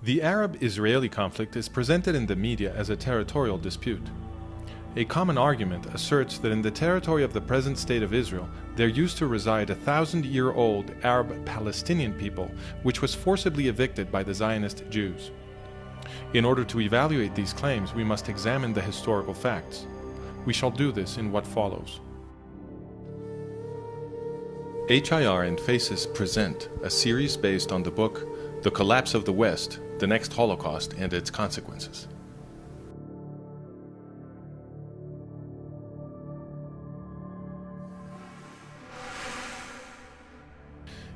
The Arab-Israeli conflict is presented in the media as a territorial dispute. A common argument asserts that in the territory of the present state of Israel, there used to reside a 1,000-year-old Arab Palestinian people, which was forcibly evicted by the Zionist Jews. In order to evaluate these claims, we must examine the historical facts. We shall do this in what follows. HIR and Faces present a series based on the book The Collapse of the West, the Next Holocaust and Its Consequences.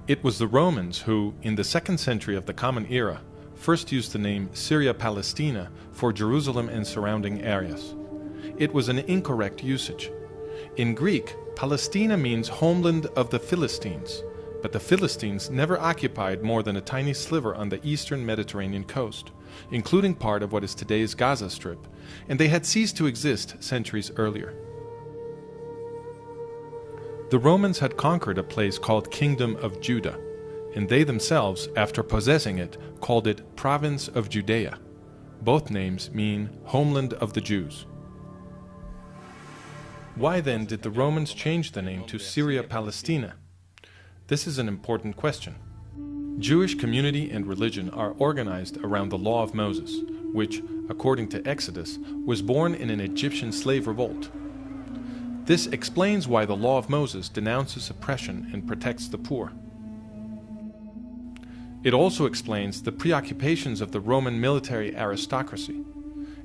It was the Romans who, in the 2nd century of the Common Era, first used the name Syria Palestina for Jerusalem and surrounding areas. It was an incorrect usage. In Greek, Palestina means homeland of the Philistines, but the Philistines never occupied more than a tiny sliver on the eastern Mediterranean coast, including part of what is today's Gaza Strip, and they had ceased to exist centuries earlier. The Romans had conquered a place called Kingdom of Judah, and they themselves, after possessing it, called it Province of Judea. Both names mean homeland of the Jews. Why then did the Romans change the name to Syria Palestina? This is an important question. Jewish community and religion are organized around the Law of Moses, which, according to Exodus, was born in an Egyptian slave revolt. This explains why the Law of Moses denounces oppression and protects the poor. It also explains the preoccupations of the Roman military aristocracy.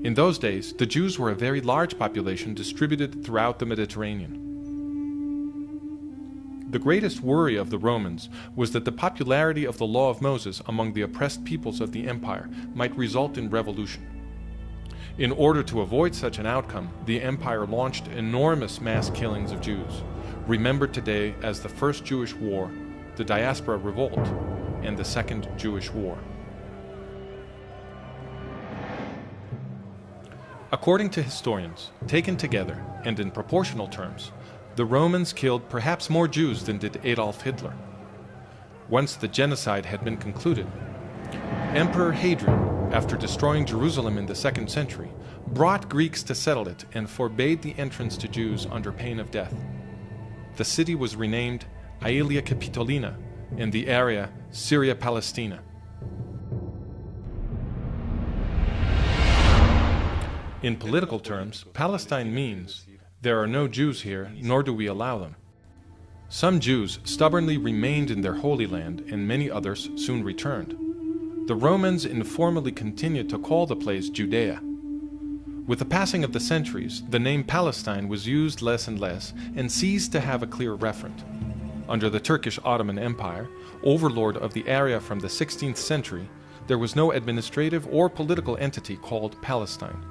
In those days, the Jews were a very large population distributed throughout the Mediterranean. The greatest worry of the Romans was that the popularity of the Law of Moses among the oppressed peoples of the empire might result in revolution. In order to avoid such an outcome, the empire launched enormous mass killings of Jews, remembered today as the First Jewish War, the Diaspora Revolt, and the Second Jewish War. According to historians, taken together and in proportional terms, the Romans killed perhaps more Jews than did Adolf Hitler. Once the genocide had been concluded, Emperor Hadrian, after destroying Jerusalem in the 2nd century, brought Greeks to settle it and forbade the entrance to Jews under pain of death. The city was renamed Aelia Capitolina and the area Syria Palestina. In political terms, Palestine means there are no Jews here, nor do we allow them. Some Jews stubbornly remained in their Holy Land, and many others soon returned. The Romans informally continued to call the place Judea. With the passing of the centuries, the name Palestine was used less and less and ceased to have a clear referent. Under the Turkish Ottoman Empire, overlord of the area from the 16th century, there was no administrative or political entity called Palestine.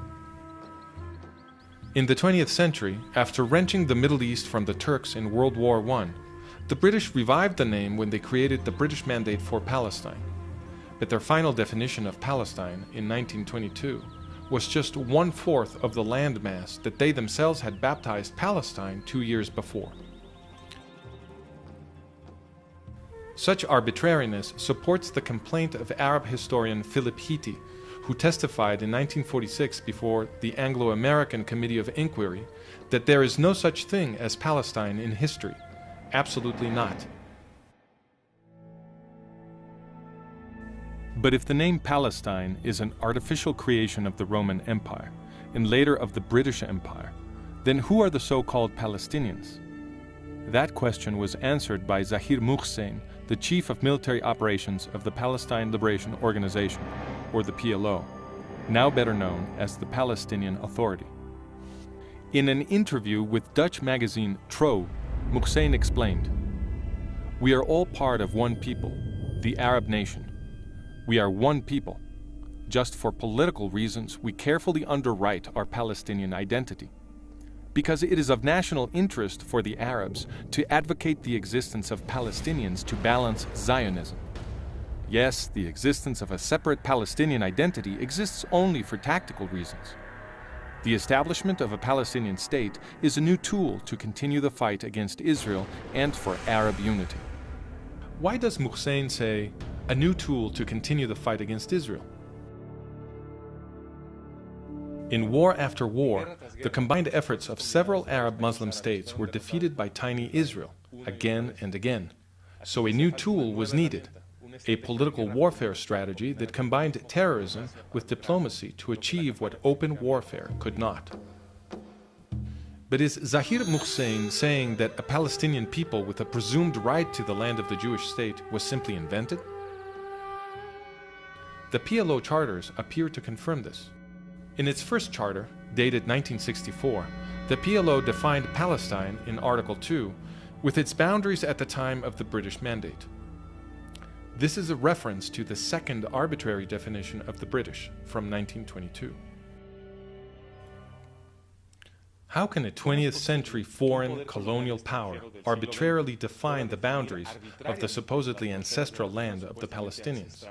In the 20th century, after wrenching the Middle East from the Turks in World War I, the British revived the name when they created the British Mandate for Palestine. But their final definition of Palestine in 1922 was just 1/4 of the landmass that they themselves had baptized Palestine 2 years before. Such arbitrariness supports the complaint of Arab historian Philip Hitti, who testified in 1946 before the Anglo-American Committee of Inquiry that there is no such thing as Palestine in history. Absolutely not. But if the name Palestine is an artificial creation of the Roman Empire, and later of the British Empire, then who are the so-called Palestinians? That question was answered by Zahir Muhsin, the chief of military operations of the Palestine Liberation Organization, or the PLO, now better known as the Palestinian Authority. In an interview with Dutch magazine Trouw, Muhsin explained, "We are all part of one people, the Arab nation. We are one people. Just for political reasons, we carefully underwrite our Palestinian identity. Because it is of national interest for the Arabs to advocate the existence of Palestinians to balance Zionism. Yes, the existence of a separate Palestinian identity exists only for tactical reasons. The establishment of a Palestinian state is a new tool to continue the fight against Israel and for Arab unity." Why does Muhsin say, "a new tool to continue the fight against Israel"? In war after war, the combined efforts of several Arab Muslim states were defeated by tiny Israel, again and again. So a new tool was needed, a political warfare strategy that combined terrorism with diplomacy to achieve what open warfare could not. But is Zahir Muhsin saying that a Palestinian people with a presumed right to the land of the Jewish state was simply invented? The PLO charters appear to confirm this. In its first charter, dated 1964, the PLO defined Palestine in Article 2 with its boundaries at the time of the British Mandate. This is a reference to the second arbitrary definition of the British from 1922. How can a 20th century foreign colonial power arbitrarily define the boundaries of the supposedly ancestral land of the Palestinians?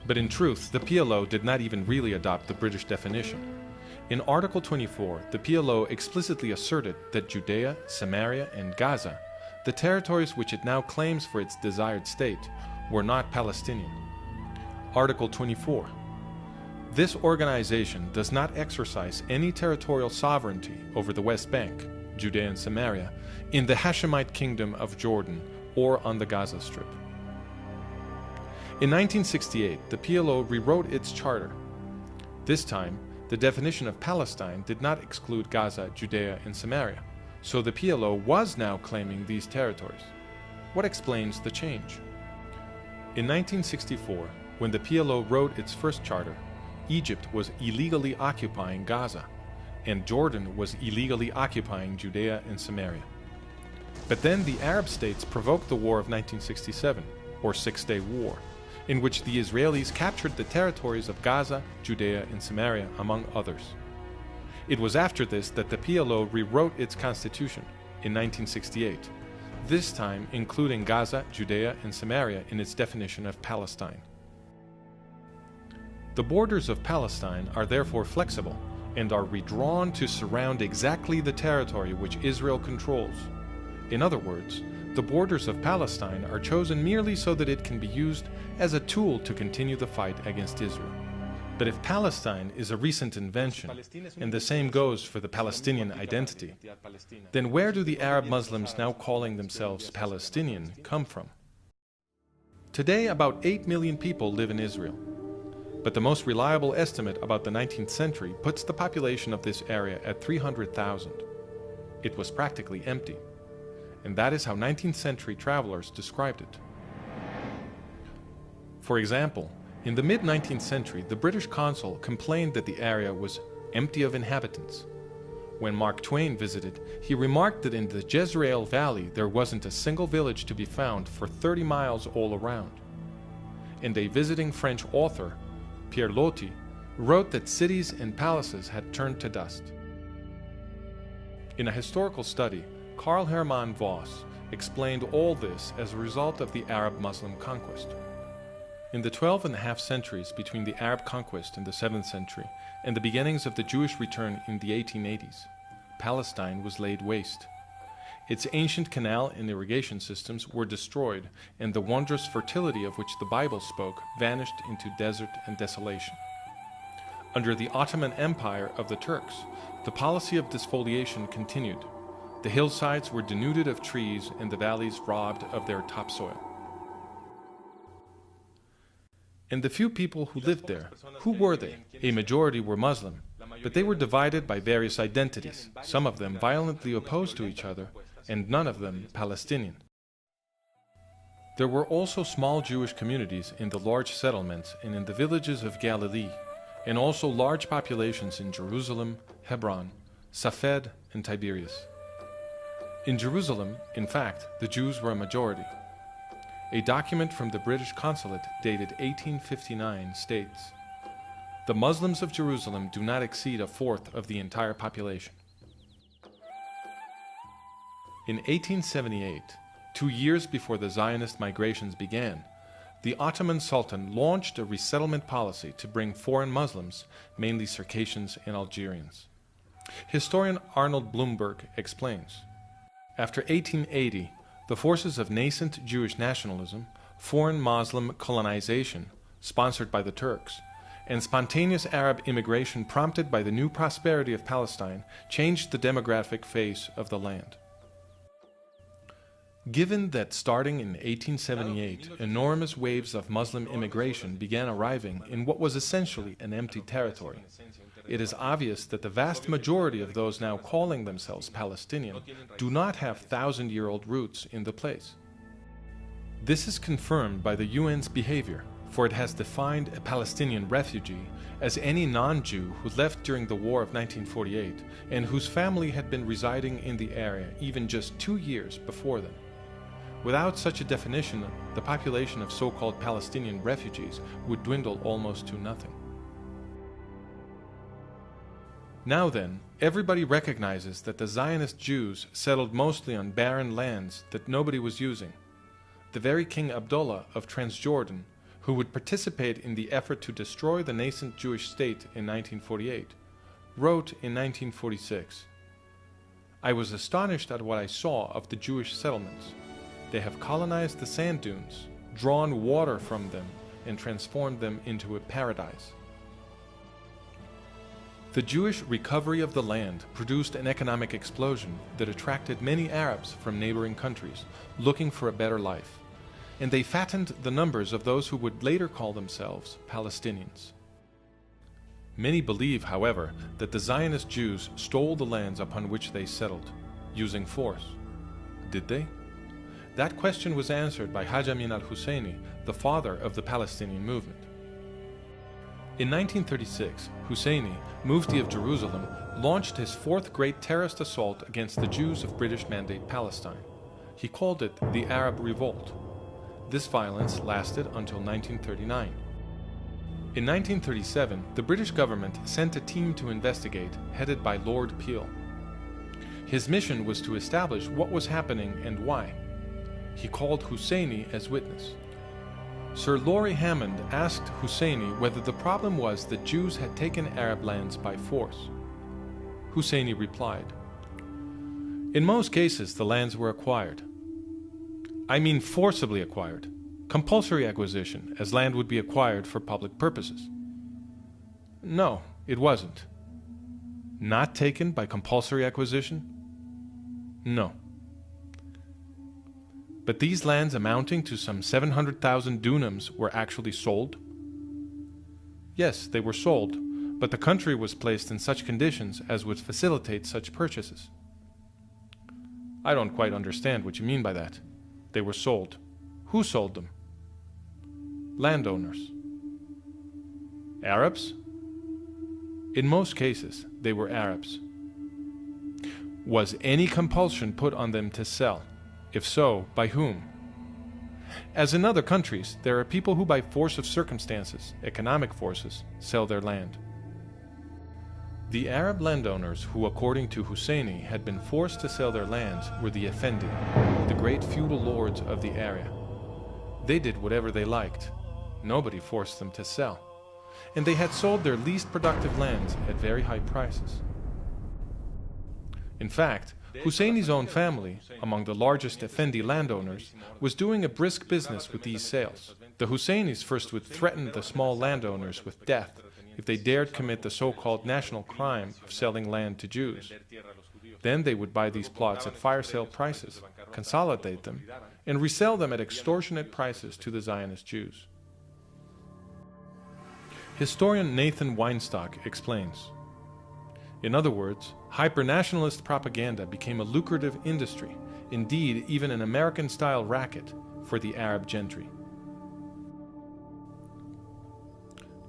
But in truth, the PLO did not even really adopt the British definition. In Article 24, the PLO explicitly asserted that Judea, Samaria, and Gaza, the territories which it now claims for its desired state, were not Palestinian. Article 24. This organization does not exercise any territorial sovereignty over the West Bank, Judea and Samaria, in the Hashemite Kingdom of Jordan, or on the Gaza Strip. In 1968, the PLO rewrote its charter. This time, the definition of Palestine did not exclude Gaza, Judea, and Samaria, so the PLO was now claiming these territories. What explains the change? In 1964, when the PLO wrote its first charter, Egypt was illegally occupying Gaza, and Jordan was illegally occupying Judea and Samaria. But then the Arab states provoked the War of 1967, or Six-Day War, in which the Israelis captured the territories of Gaza, Judea, and Samaria, among others. It was after this that the PLO rewrote its constitution in 1968, this time including Gaza, Judea, and Samaria in its definition of Palestine. The borders of Palestine are therefore flexible and are redrawn to surround exactly the territory which Israel controls. In other words, the borders of Palestine are chosen merely so that it can be used as a tool to continue the fight against Israel. But if Palestine is a recent invention, and the same goes for the Palestinian identity, then where do the Arab Muslims now calling themselves Palestinian come from? Today, about 8 million people live in Israel. But the most reliable estimate about the 19th century puts the population of this area at 300,000. It was practically empty. And that is how 19th century travelers described it. For example, in the mid-19th century, the British consul complained that the area was empty of inhabitants. When Mark Twain visited, he remarked that in the Jezreel Valley there wasn't a single village to be found for 30 miles all around. And a visiting French author, Pierre Loti, wrote that cities and palaces had turned to dust. In a historical study, Karl Hermann Voss explained all this as a result of the Arab-Muslim conquest. In the 12.5 centuries between the Arab conquest in the 7th century and the beginnings of the Jewish return in the 1880s, Palestine was laid waste. Its ancient canal and irrigation systems were destroyed, and the wondrous fertility of which the Bible spoke vanished into desert and desolation. Under the Ottoman Empire of the Turks, the policy of desfoliation continued. The hillsides were denuded of trees and the valleys robbed of their topsoil. And the few people who lived there, who were they? A majority were Muslim, but they were divided by various identities, some of them violently opposed to each other, and none of them Palestinian. There were also small Jewish communities in the large settlements and in the villages of Galilee, and also large populations in Jerusalem, Hebron, Safed, and Tiberias. In Jerusalem, in fact, the Jews were a majority. A document from the British consulate dated 1859 states, "The Muslims of Jerusalem do not exceed a fourth of the entire population." In 1878, 2 years before the Zionist migrations began, the Ottoman Sultan launched a resettlement policy to bring foreign Muslims, mainly Circassians and Algerians. Historian Arnold Blumberg explains, after 1880, the forces of nascent Jewish nationalism, foreign Muslim colonization, sponsored by the Turks, and spontaneous Arab immigration prompted by the new prosperity of Palestine changed the demographic face of the land. Given that starting in 1878, enormous waves of Muslim immigration began arriving in what was essentially an empty territory, it is obvious that the vast majority of those now calling themselves Palestinian do not have thousand-year-old roots in the place. This is confirmed by the UN's behavior, for it has defined a Palestinian refugee as any non-Jew who left during the War of 1948 and whose family had been residing in the area even just 2 years before then. Without such a definition, the population of so-called Palestinian refugees would dwindle almost to nothing. Now then, everybody recognizes that the Zionist Jews settled mostly on barren lands that nobody was using. The very King Abdullah of Transjordan, who would participate in the effort to destroy the nascent Jewish state in 1948, wrote in 1946, "I was astonished at what I saw of the Jewish settlements. They have colonized the sand dunes, drawn water from them, and transformed them into a paradise." The Jewish recovery of the land produced an economic explosion that attracted many Arabs from neighboring countries looking for a better life, and they fattened the numbers of those who would later call themselves Palestinians. Many believe, however, that the Zionist Jews stole the lands upon which they settled, using force. Did they? That question was answered by Haj Amin al-Husseini, the father of the Palestinian movement. In 1936, Husseini, Mufti of Jerusalem, launched his fourth great terrorist assault against the Jews of British Mandate Palestine. He called it the Arab Revolt. This violence lasted until 1939. In 1937, the British government sent a team to investigate, headed by Lord Peel. His mission was to establish what was happening and why. He called Husseini as witness. Sir Laurie Hammond asked Husseini whether the problem was that Jews had taken Arab lands by force. Husseini replied, "In most cases, the lands were acquired. I mean forcibly acquired, compulsory acquisition, as land would be acquired for public purposes." No, it wasn't. Not taken by compulsory acquisition? No. But these lands amounting to some 700,000 dunams were actually sold? Yes, they were sold, but the country was placed in such conditions as would facilitate such purchases. I don't quite understand what you mean by that. They were sold. Who sold them? Landowners. Arabs? In most cases, they were Arabs. Was any compulsion put on them to sell? If so, by whom? As in other countries, there are people who by force of circumstances, economic forces, sell their land. The Arab landowners who, according to Husseini, had been forced to sell their lands were the Effendi, the great feudal lords of the area. They did whatever they liked. Nobody forced them to sell. And they had sold their least productive lands at very high prices. In fact, Husseini's own family, among the largest Effendi landowners, was doing a brisk business with these sales. The Husseinis first would threaten the small landowners with death if they dared commit the so-called national crime of selling land to Jews. Then they would buy these plots at fire sale prices, consolidate them, and resell them at extortionate prices to the Zionist Jews. Historian Nathan Weinstock explains, in other words, hyper-nationalist propaganda became a lucrative industry, indeed even an American-style racket, for the Arab gentry.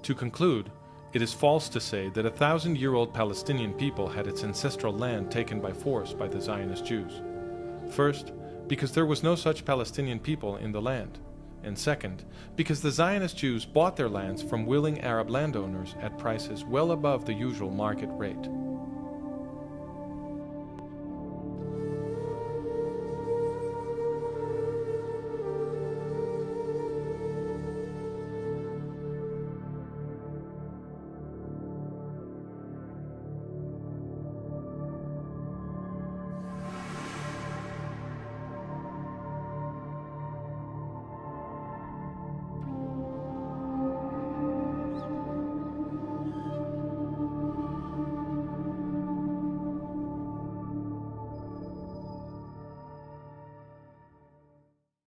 To conclude, it is false to say that a 1,000-year-old Palestinian people had its ancestral land taken by force by the Zionist Jews. First, because there was no such Palestinian people in the land, and second, because the Zionist Jews bought their lands from willing Arab landowners at prices well above the usual market rate.